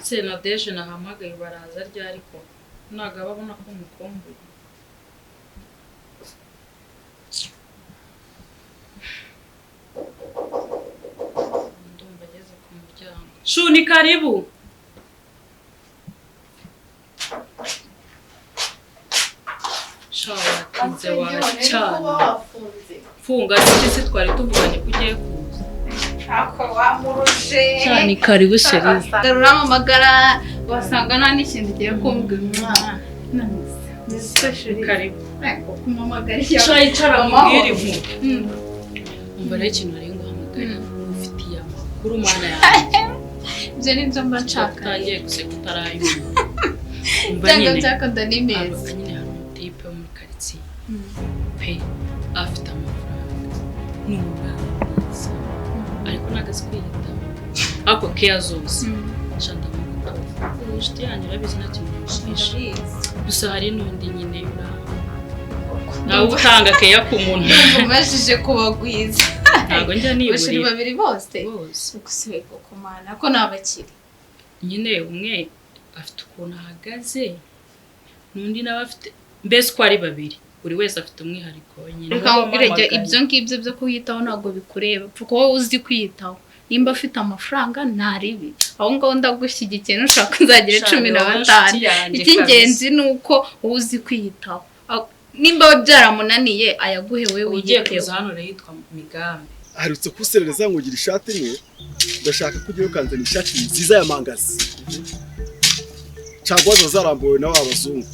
se na deje nahamagaye baraza ryari ko naga babona ko mukombe ndumva geze ku muryango shuni karibu shawa kinze wa cyane funga sisi twari tuvuganye kugiye kuza ako wamurushe cyane karibu sheri garura amagara wasanga nta n'ikintu giye kumbwira nani karibu ako kumamagara cyara mubwire umbara ikintu ari ngo hamagara ufitiye amakuru mana yanjye ibyo ni byo mba nshaka tangiye guseka utarayo cyangwa byakunda n'imeza nyine hari umutipe wo muri quartier pe afite amafaranga n'umwana mwiza ariko nagaze kwiyita ako keya zose nshanda mu inshuti yanjye urabizi nta kintu gishishe gusa hari n'undi nyine nawe utanga keya ku muntu umajije kubagwiza ntago njya niburi bashiri babiri bose gusibe ko mana ko nabakiri nyine umwe afite ukuntu ahagaze n'undi nawe afite mbese ko ari babiri buri wese afite umwihariko nyine ukambwira ibyo ngibyo byo kuyitaho ntago bikureba kuko wowe uzi kwiyitaho nimba afite amafaranga ntaribi aho ngaho ndagushyigikiye nushaka kuzagira 15 icy'ingenzi nuko uzi kwiyitaho nimba byaramunaniye ayaguhe wewe ugiye kuza hano yitwa Migambi aherutse kuserereza ngo gira ishati imwe ndashaka kujya ukanzana ishati nziza ya mangazi cyangwa zarambuwe na babazungu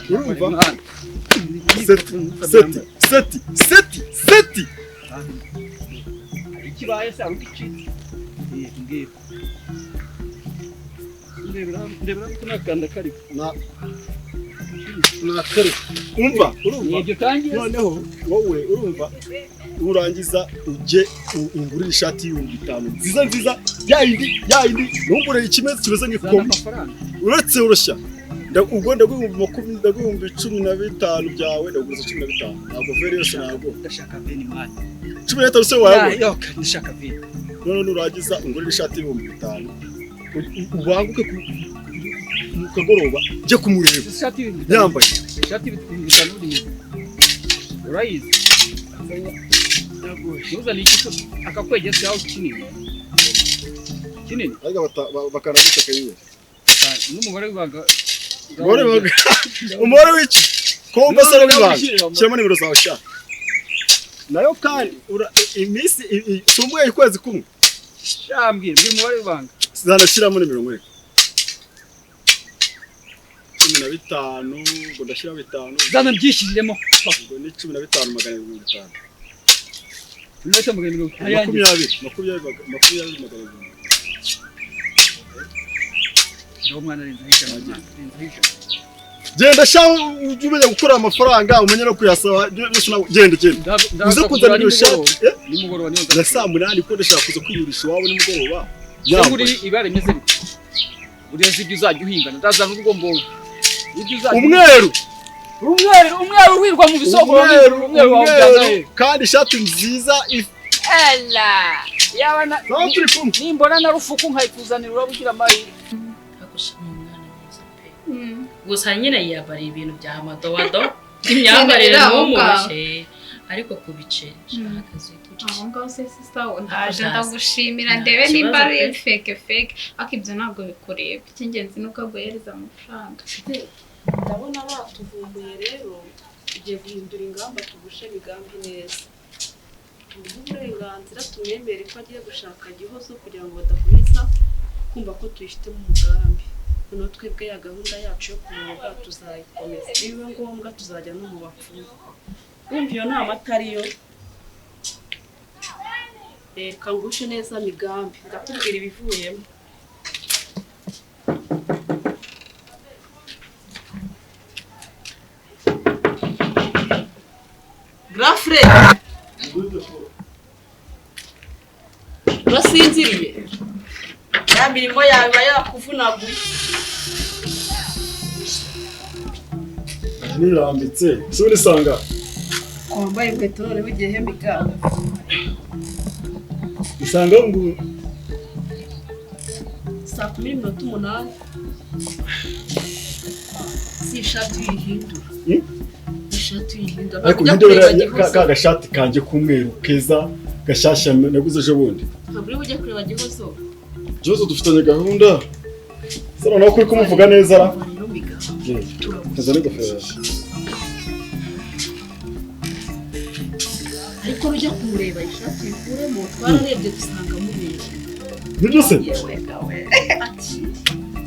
urumva seti ikibaye se ugici ngiye ndebera kunakanda kari nakare umva nibyo tangiye noneho wowe urumva urangiza uje ungurira ishati y'ibihumbi 5 nziza yayindi numbure ikimeze kimeze nk'ikombe uretse urushya ubwo ndagumva 15 byawe ndaguza 15 ntabwo veri yose ntabwo ndashaka veni mani 15 se wawe yo ndashaka veni none urangiza ungurira ishati y'ibihumbi 5 ubanguke mu kagoroba je kumureba yambaye ishati y'ibihumbi 5 urayizi nuza ni ikitu akakwegese aho kinini ariko bakanabita kayiwe n'umugore w'ibanga umubare w'iki komba saro w'ibanga cyema nimero zawe sha nayo kandi iminsi sumbuye ikwezi kumwe shambwira ndi umubare w'ibanga zanashiramo nimero mwe 15 ngo ndashira 5 zana byishyiriremo ngo ni 15,500 Nete mugeni genda shaho ujye gukora amafaranga umenye no kuyasaba genda uze kuzana iyo shati nimugoroba niyo na saa 8 ko ndashaka kuza kwiyurisha iwawe nimugoroba muri ibare meze bite ureze ibyo uzajya uhingana ndazana urugo mbonye umweru wirwa mu bisogo umweru wabyaza kandi shati nziza ela yabana nimbona na rufuku nkayikuzanira urabugira mari agushimye umwana mwiza pe gusa nyine yabari ibintu bya amadowado imyambarire n'umumushe ariko kubice akazi aho ngaho se sister ndaje ndagushimira ndebe nimba ari fake ariko ibyo ntabwo bikureba icy'ingenzi nuko aguhereza amafaranga ndabona batuvumbuye rero igiye guhindura ingamba tugushe Migambi neza uburenganzira tumwembere ko agiye gushaka gihozo kugira ngo badakomeza kumva ko tuyifite mu mugambi no twebwe ya gahunda yacu yo kuvuga tuzayikomeza bibe ngombwa tuzajya no mu bapfumu umva iyo nama atariyo reka ngushe neza Migambi ndakubwira ibivuyemo Grafre urasinziriye ya mirimo yawe yakuvunaguye nirambitse suri sanga kwambaye inkweto none bigiye Migambi isanga ngo saa 10:08 si ishati uyihindura ishati uyihindura ariko ndebera ka gashati kanje k'umweru keza gashasha naguze ejo bundi ntabwo ujye kureba Gihozo dufitanye gahunda sara nawe kuri kumuvuga neza ra turaguze n'ingofero ariko rujya kumureba ishati ikuremo twararebye dusanga mubeshya nibyo se ati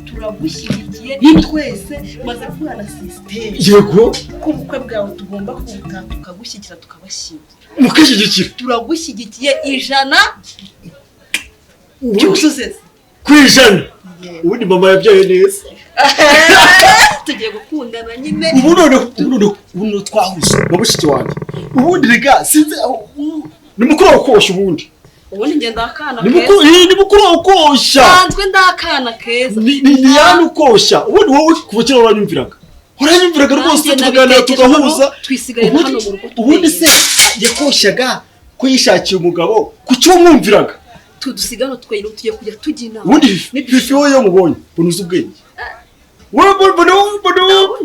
turagushyigikiye twese maze kubana system yego kubukwe bwawe tugomba kubuta tukagushyigikira tukabashyingira mukashyigikira turagushyigikiye 100 cyuzuze kwijana ubundi mama yabyaye neza tugiye gukundana nyine ubundi twahuze babushiki wanjye ubundi rega sinze ni mukuru wakosha ubundi ngenda akana keza ni mukuru wakosha sanzwe ndakana keza ni yani ukosha ubundi wowe kubukira uranyumviraga rwose tugahuza twisigaye hano mu rugo ubundi se yakoshaga ko yishakiye umugabo kucyo mwumviraga tudusigano tweyino tugiye kujya tugina ubundi fifi wowe yo mubonye unuza ubwenge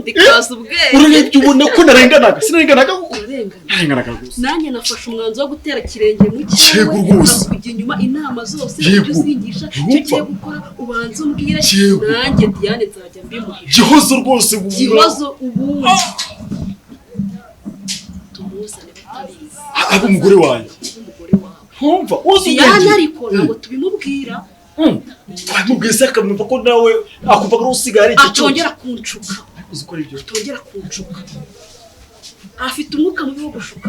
ndikaza ubwenge urebye ubona ko sinarenganaga gusa nanjye nafashe umwanzuro wo gutera kirenge mu cyawe kujya inyuma inama zose uzingisha tugiye gukora ubanza umbwire nanjye Diane nzajya mbimuhisha Gihozo rwose Gihozo ubundi tumuzane batabizi abo umugore wanjye humva Diane ariko ntabwo tubimubwira twamubwise akamumva ko nawe akumva ko usigara iki cyo atongera kuncuka uzikora ibyo atongera kuncuka afite umwuka mubi wo gushuka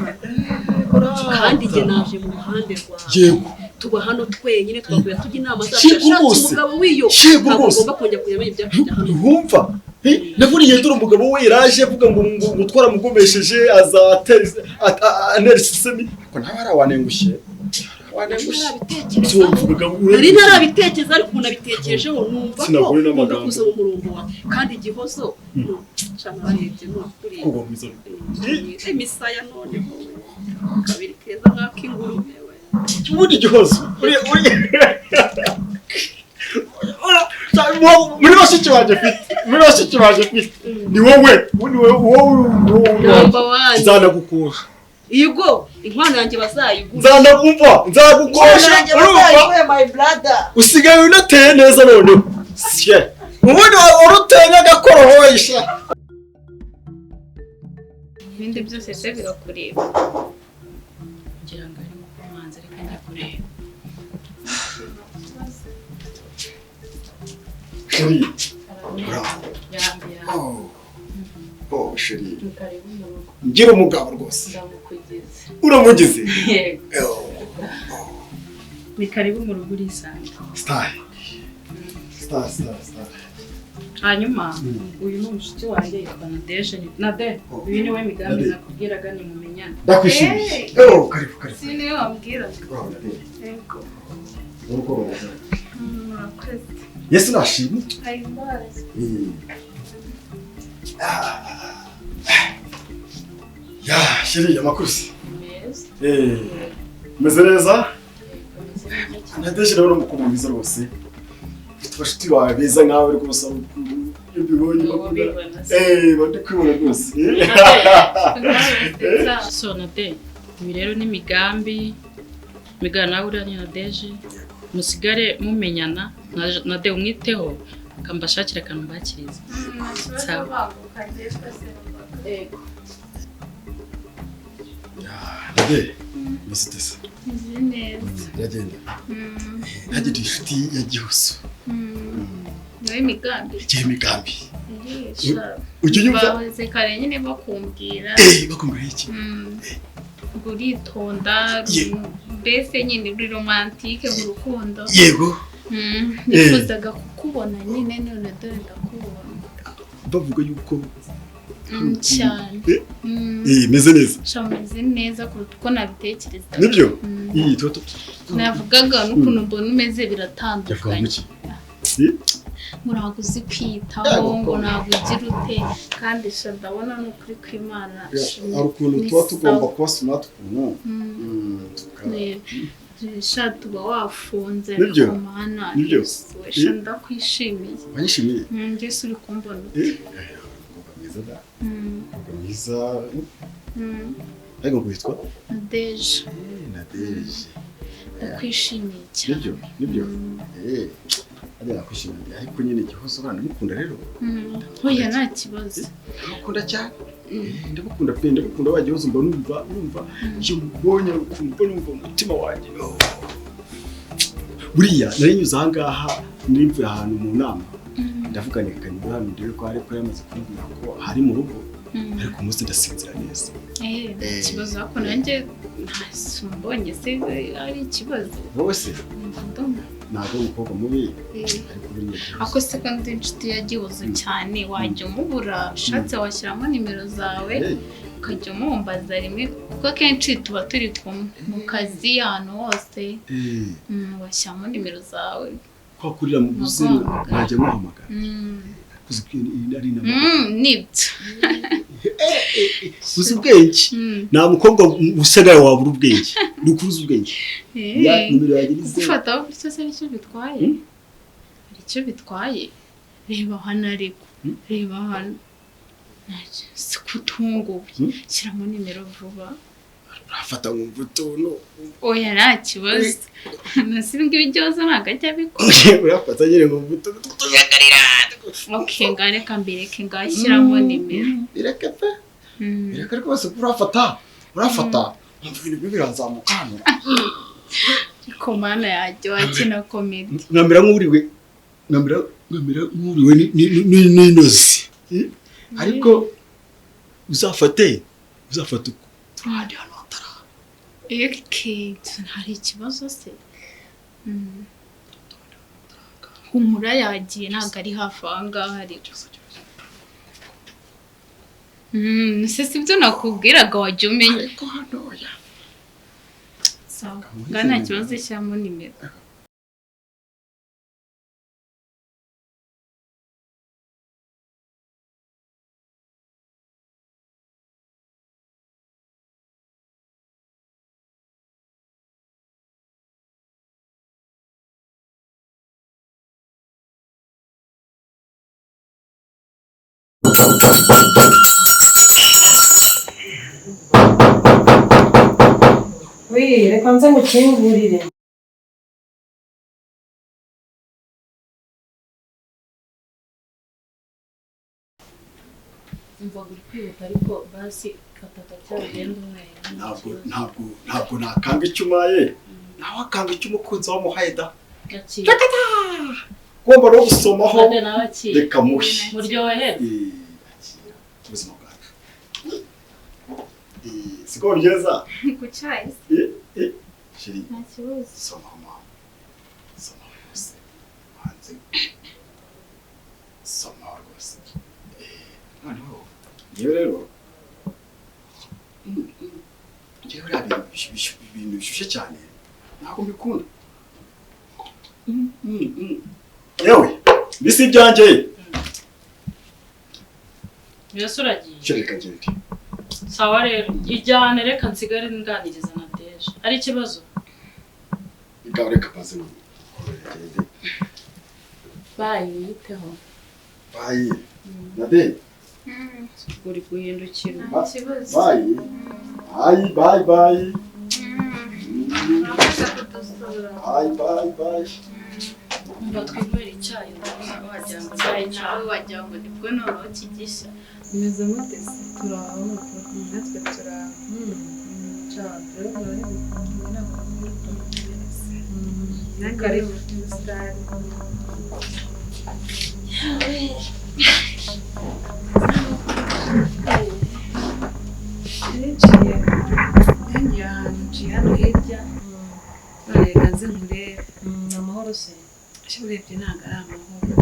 kandi njye naje mu ruhande rwawe yego tuba hano twenyine twaguye tujya inama z'abashaka umugabo wiyo agomba kongera kuyamenya ibyakujya hano humva naburiye dore umugabo we yaraje avuga ngo twaramugomesheje anerisemi ko nawe arawanengushe nari narabitekereza ariko umuntu abitekerejeho numva ko ugomba kuza mu murongo wawe kandi Gihozo cyane barebye n'ukuri imisaya noneho kabiri keza nk'ak'ingurube ubundi Gihozo muri bashiki baje mfite ni wowe nzanagukosha Yego inkwano yanjye bazayigura nzagukosha my brother usigaye unateye neza none ubundi uruteye agakorohoyisha ibindi byose se birakureba kugira ngo ari mukomanze reka njye kureba sheri sheri ngira umugabo rwose uramugize ni karibu mu rugo urisanga star hanyuma uyu ni umushuti wanjye yitwa Nade uyu ni we Migambi nakubwiraga ni mumenyana ndakwishimiye karibu siniyo wambwiraga yego uruko baraza murakoze Yesu nashimye ayimbaze sheri amakusi meze neza Nadeshe rero mukuru mwiza rwose tubashiti bawe beza nkawe ariko basaba ibibonye bandi kwibona rwose so Nade ibi rero ni Migambi nawe uri Nadeshe musigare mumenyana Nade umwiteho akambashakira akantu mbakiriza sawa Nade misitese neza yagenda hagiti inshuti ya Gihozo nawe Migambi ujye nyumva bahoze kare nyine bakumbwira bakumbwira iki uritonda mbese nyine uri romantike mu rukundo yego nifuzaga kukubona nyine none dore ndakubona bavuga yuko cyane meze neza shameze neza kuruta uko nabitekereza nibyo toto navugaga n'ukuntu mbona umeze biratandukanye ntabwo uzi kwitaho ngo ntabwo ugira ute kandi ndabona n'ukuri kw'Imana hari ukuntu tuba tugomba kuba smart ukuntu Shatu ba wafunze Nibyo? ku mana. Nibyo? Wesha ndakwishimiye. Wanyishimiye? Njye uri kumbona. Umukobwa mwiza da. Umukobwa mwiza. Ariko kwitwa? Nadeje. Nadeje. Ndakwishimiye cyane. Nibyo? Ari nakwishimiye. Ariko nyine gihozo bana mukunda rero. Oya nta kibazo. Mukunda cyane. Ndabukunda pe ndabukunda wagihozo mba numva iyo mbonye numva umutima wanjye. Buriya nari nyuze aha ngaha nimvuye ahantu mu nama. Ndavuga ni kanyura hano ndebe ko ariko yamaze kumbwira ko hari mu rugo. Ariko umunsi ndasinzira neza. Ikibazo ako nanjye ntasumbonye se ari ikibazo. Wowe se? Ntabwo umukobwa mubi. Ariko buriya ako se kandi inshuti yagihozo cyane wajya umubura ushatse washyiramo nimero zawe ukajya umumbaza rimwe kuko akenshi tuba turi kumwe mu kazi ahantu hose washyiramo nimero zawe kwakurira mu buzima najya muhamagara kuzi ko ari nibyo uzi ubwenge nta mukobwa usagaye wabura ubwenge nukuruza ubwenge ya nimero yagirize gufata bityo se icyo bitwaye icyo bitwaye reba hano ariko reba hano si kutunguye shyiramo nimero vuba urafata nk'ubutono oya nta kibazo nasibwe ibijyoza ntabwo ajya bikora urafata nyine nk'ubutono tuzagarira okay ngareka mbireke ngashyiramo nimero bireke pe bireke rwose urafata ibintu biranzamuka hano ariko mana yajya wakina komedi nkamera nk'uriwe n'inozi ariko uzafate turahandi hano hatara hari ikibazo se humura yagiye ntabwo ari hafi aha ngaha ariko se sibyo nakubwiraga wajya umenya ariko hanoya sawa nta kibazo shyiramo nimero reka nze mukingurire umva uri kwihuta ariko basi kataka cyagenda umwe ntabwo nakanga icyo umaye nawe akanga icyo umukunzi wamuhaye da ugomba no gusomaho reka muhe muryohe ubuzima bwacu siko bigeza ku cyayi shiri nta kibazo soma rwose hanze soma rwose noneho yewe rero njyewe uriya ibintu bishyushye cyane ntabwo mbikunda yewe mbisi ibyanjye mbese uragiye kereka ngende sawa rero ijyane reka nsigare nganiriza na Deje ari ikibazo igaho reka maze ngende bayi yiteho bayi nade uri guhindukira nta kibazo bayi bayi umva twinywera icyayi wagira ngo icyayi nawe wagira ngo nibwo noneho kigisha bimeze mute se turaho natwe turaho cyane rero nange ari ubusitani niciye ngiye ahantu nciye hano hirya barega nze nkurebe amahoro se urebye ntabwo ari amahoro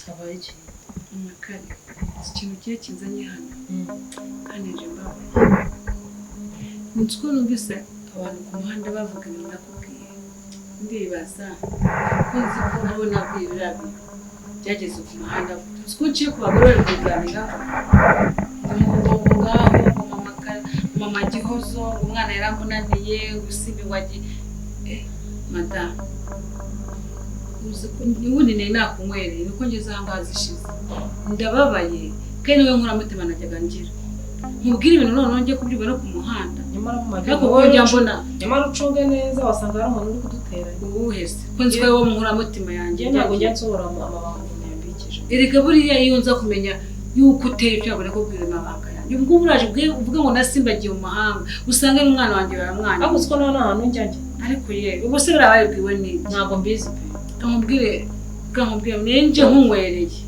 habaye iki amakare ikintu kiye kinzanye hano kandi nje mbabaye nzi ko numvise abantu ku muhanda bavuga ibintu nakubwiye ndibaza ko nzi ko nawe nabwiye biriya bintu byageze ku muhanda nzi ko nciye ku bagore bari kubiganiraho ngaho mama gihozo umwana yaramunaniye usibi wagiye madamu ubundi nari nakunywereye nuko ngeze aha ngaha zishize ndababaye kandi niwe nkuramutima najyaga ngira nkubwire ibintu noneho njye kubwirwa no ku muhanda nyamara mu ariko kujya mbona nyamara ucunge neza wasanga hari umuntu uri kuduteranya uwuhese ko nzi ko wowe mu nkuramutima yanjye ntabwo njya nsohora amabanga nyambikije erega buriya iyo nza kumenya yuko uteye icyo yabona ko kubwira amabanga yanjye ubwo uraje uvuga ngo nasimbagiye mu mahanga usanga n'umwana wanjye baramwana ariko siko nta hantu njya ariko yewe ubwo se barabayibwiwe n'iki ntabwo mbizi pe kamubwire nenje nkunywereye